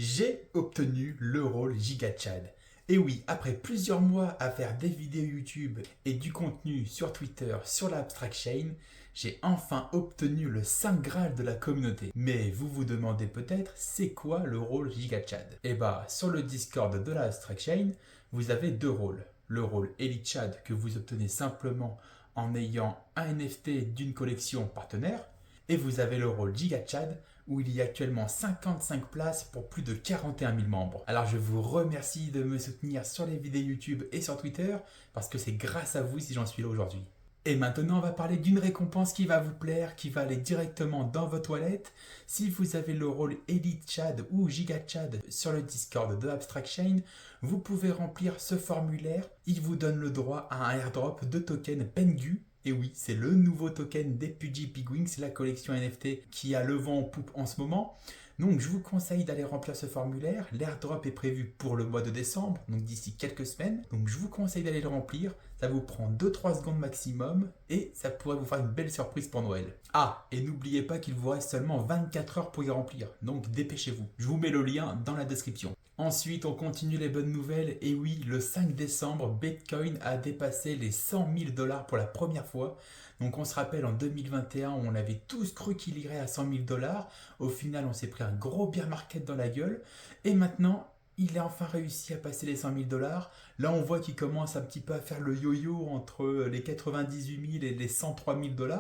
J'ai obtenu le rôle GigaChad. Et oui, après plusieurs mois à faire des vidéos YouTube et du contenu sur Twitter sur la Abstract Chain, j'ai enfin obtenu le saint graal de la communauté. Mais vous vous demandez peut-être, c'est quoi le rôle GigaChad? Eh bah, sur le Discord de la Abstract Chain, vous avez deux rôles. Le rôle Elite Chad que vous obtenez simplement en ayant un NFT d'une collection partenaire. Et vous avez le rôle GigaChad où il y a actuellement 55 places pour plus de 41 000 membres. Alors je vous remercie de me soutenir sur les vidéos YouTube et sur Twitter parce que c'est grâce à vous si j'en suis là aujourd'hui. Et maintenant, on va parler d'une récompense qui va vous plaire, qui va aller directement dans votre wallet. Si vous avez le rôle Elite Chad ou Giga Chad sur le Discord de Abstract Chain, vous pouvez remplir ce formulaire. Il vous donne le droit à un airdrop de token Pengu. Et oui, c'est le nouveau token des Pudgy Pigwing, c'est la collection NFT qui a le vent en poupe en ce moment. Donc je vous conseille d'aller remplir ce formulaire. L'airdrop est prévu pour le mois de décembre, donc d'ici quelques semaines. Donc je vous conseille d'aller le remplir. Ça vous prend 2-3 secondes maximum et ça pourrait vous faire une belle surprise pour Noël. Ah, et n'oubliez pas qu'il vous reste seulement 24 heures pour y remplir. Donc dépêchez-vous. Je vous mets le lien dans la description. Ensuite, on continue les bonnes nouvelles. Et oui, le 5 décembre, Bitcoin a dépassé les 100 000 $ pour la première fois. Donc on se rappelle en 2021, on avait tous cru qu'il irait à 100 000 $. Au final, on s'est pris un gros bear market dans la gueule. Et maintenant, il a enfin réussi à passer les 100 000 $. Là, on voit qu'il commence un petit peu à faire le yo-yo entre les 98 000 et les 103 000 $.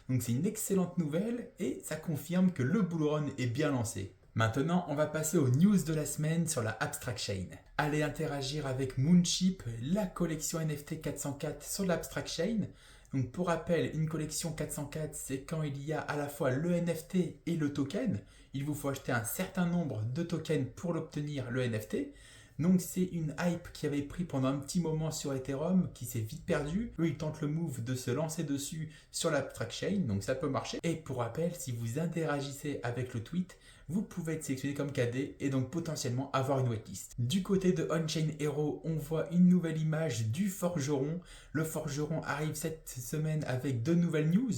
Donc c'est une excellente nouvelle et ça confirme que le bull run est bien lancé. Maintenant, on va passer aux news de la semaine sur la Abstract Chain. Allez interagir avec Moonship, la collection NFT 404 sur l'Abstract Chain. Donc pour rappel, une collection 404, c'est quand il y a à la fois le NFT et le token. Il vous faut acheter un certain nombre de tokens pour l'obtenir, le NFT. Donc c'est une hype qui avait pris pendant un petit moment sur Ethereum, qui s'est vite perdue. Eux, ils tentent le move de se lancer dessus sur l'Abstract Chain, donc ça peut marcher. Et pour rappel, si vous interagissez avec le tweet, vous pouvez être sélectionné comme cadet et donc potentiellement avoir une waitlist. Du côté de On-Chain Hero, on voit une nouvelle image du forgeron. Le forgeron arrive cette semaine avec de nouvelles news.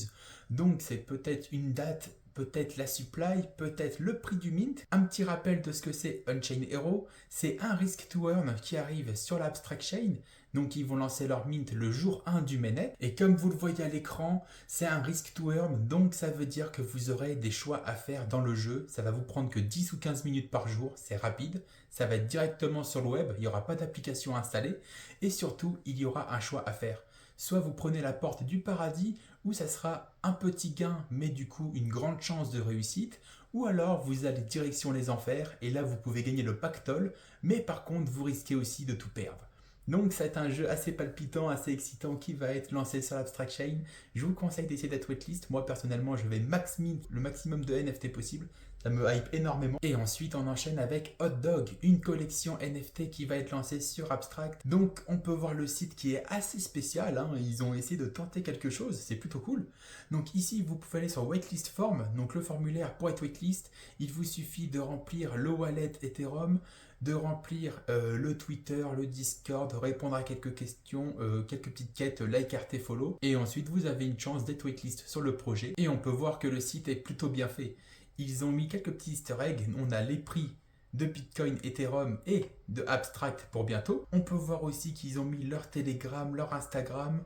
Donc c'est peut-être une date, peut-être la supply, peut-être le prix du mint. Un petit rappel de ce que c'est On-Chain Hero, c'est un risk to earn qui arrive sur l'Abstract Chain. Donc ils vont lancer leur mint le jour 1 du mainnet. Et comme vous le voyez à l'écran, c'est un risk to earn. Donc ça veut dire que vous aurez des choix à faire dans le jeu. Ça va vous prendre que 10 ou 15 minutes par jour. C'est rapide. Ça va être directement sur le web. Il n'y aura pas d'application installée. Et surtout, il y aura un choix à faire. Soit vous prenez la porte du paradis, où ça sera un petit gain, mais du coup une grande chance de réussite, ou alors vous allez direction les enfers, et là vous pouvez gagner le pactole, mais par contre vous risquez aussi de tout perdre. Donc c'est un jeu assez palpitant, assez excitant qui va être lancé sur l'Abstract Chain. Je vous conseille d'essayer d'être waitlist. Moi personnellement je vais max mint le maximum de NFT possible. Ça me hype énormément. Et ensuite, on enchaîne avec Hot Dog, une collection NFT qui va être lancée sur Abstract. Donc, on peut voir le site qui est assez spécial. Hein. Ils ont essayé de tenter quelque chose. C'est plutôt cool. Donc ici, vous pouvez aller sur Waitlist Form. Donc le formulaire pour être waitlist, il vous suffit de remplir le wallet Ethereum, de remplir le Twitter, le Discord, répondre à quelques questions, quelques petites quêtes, like, art et follow. Et ensuite, vous avez une chance d'être waitlist sur le projet. Et on peut voir que le site est plutôt bien fait. Ils ont mis quelques petits easter eggs. On a les prix de Bitcoin, Ethereum et de Abstract pour bientôt. On peut voir aussi qu'ils ont mis leur Telegram, leur Instagram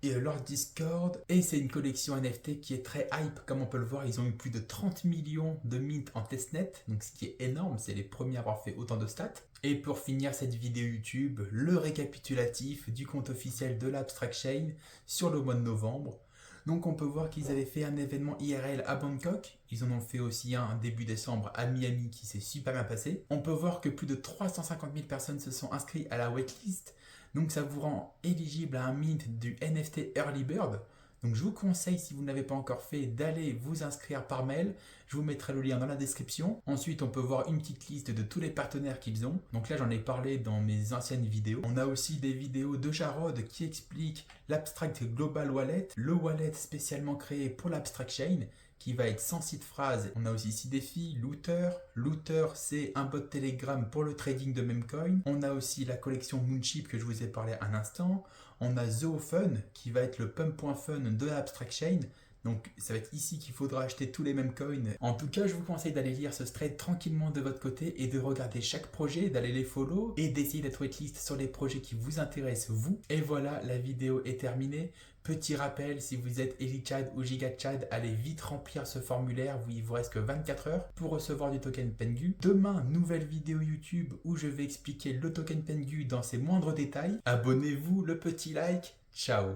et leur Discord. Et c'est une collection NFT qui est très hype. Comme on peut le voir, ils ont eu plus de 30 millions de mint en testnet. Donc ce qui est énorme, c'est les premiers à avoir fait autant de stats. Et pour finir cette vidéo YouTube, le récapitulatif du compte officiel de l'Abstract Chain sur le mois de novembre. Donc on peut voir qu'ils avaient fait un événement IRL à Bangkok. Ils en ont fait aussi un début décembre à Miami qui s'est super bien passé. On peut voir que plus de 350 000 personnes se sont inscrites à la waitlist. Donc ça vous rend éligible à un mint du NFT Early Bird. Donc je vous conseille, si vous ne l'avez pas encore fait, d'aller vous inscrire par mail. Je vous mettrai le lien dans la description. Ensuite, on peut voir une petite liste de tous les partenaires qu'ils ont. Donc là, j'en ai parlé dans mes anciennes vidéos. On a aussi des vidéos de Jarod qui expliquent l'Abstract Global Wallet, le wallet spécialement créé pour l'Abstract Chain, qui va être sans site phrase. On a aussi 6 défis, Looter. Looter, c'est un bot Telegram pour le trading de Memcoin. On a aussi la collection Moonship que je vous ai parlé un instant. On a ZooFun, qui va être le pump.fun de l'Abstract Chain. Donc ça va être ici qu'il faudra acheter tous les mêmes coins. En tout cas, je vous conseille d'aller lire ce thread tranquillement de votre côté et de regarder chaque projet, d'aller les follow et d'essayer d'être waitlist sur les projets qui vous intéressent vous. Et voilà, la vidéo est terminée. Petit rappel, si vous êtes EliChad ou GigaChad, allez vite remplir ce formulaire où il vous reste que 24 heures pour recevoir du token Pengu. Demain, nouvelle vidéo YouTube où je vais expliquer le token Pengu dans ses moindres détails. Abonnez-vous, le petit like. Ciao.